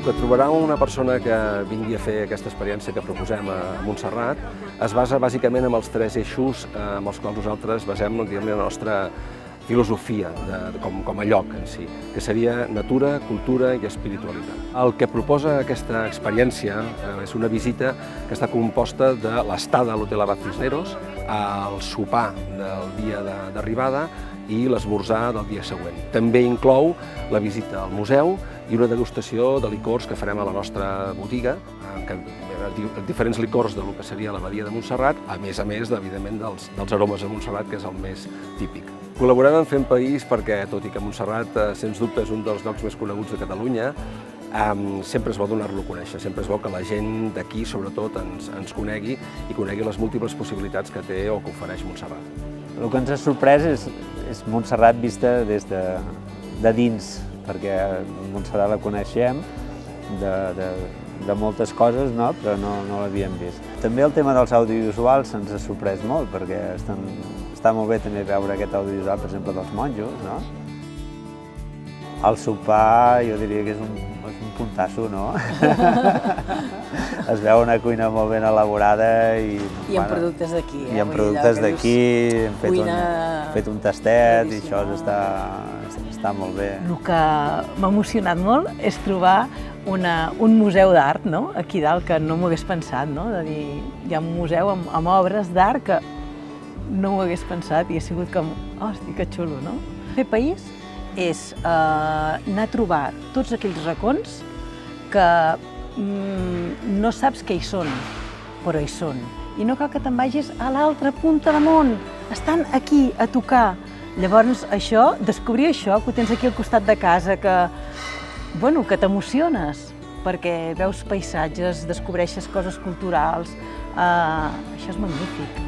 que trobarà una persona que vingui a fer aquesta experiència que proposem a Montserrat es basa bàsicament en els tres eixos amb els quals nosaltres basem la nostra filosofia com a lloc en si, que seria natura, cultura i espiritualitat. El que proposa aquesta experiència és una visita que està composta de l'estada a l'Hotel Abad Cisneros, el sopar del dia d'arribada i l'esmorzar del dia següent. També inclou la visita al museu i una degustació de licors que farem a la nostra botiga, diferents licors del que seria l'abadia de Montserrat, a més, evidentment, dels aromes de Montserrat, que és el més típic. Col·laborem en Fem País perquè, tot i que Montserrat, sens dubte, és un dels llocs més coneguts de Catalunya, sempre és bo donar-lo a conèixer, sempre és bo que la gent d'aquí, sobretot, ens conegui i conegui les múltiples possibilitats que té o que ofereix Montserrat. El que ens ha sorprès és Montserrat vista des de dins, perquè Montserrat la coneixem de moltes coses, no? Però no l'havíem vist. També el tema dels audiovisuals ens ha sorprès molt, perquè està molt bé també veure aquest audiovisual, per exemple, dels monjos, no? El sopar, jo diria que és un puntasso, no? Es veu una cuina molt ben elaborada i amb productes d'aquí. I amb productes d'aquí, hem fet un tastet i això està molt bé. El que m'ha emocionat molt és trobar un museu d'art, no? Aquí dalt, que no m'ho hagués pensat, no? De dir, hi ha un museu amb obres d'art que no m'ho hagués pensat i ha sigut com, hosti, que xulo, no? Fer país és anar a trobar tots aquells racons que no saps que hi són, però hi són. I no cal que te'n vagis a l'altra punta del món, estan aquí, a tocar. Llavors, descobrir això, que ho tens aquí al costat de casa, que t'emociones, perquè veus paisatges, descobreixes coses culturals, això és magnífic.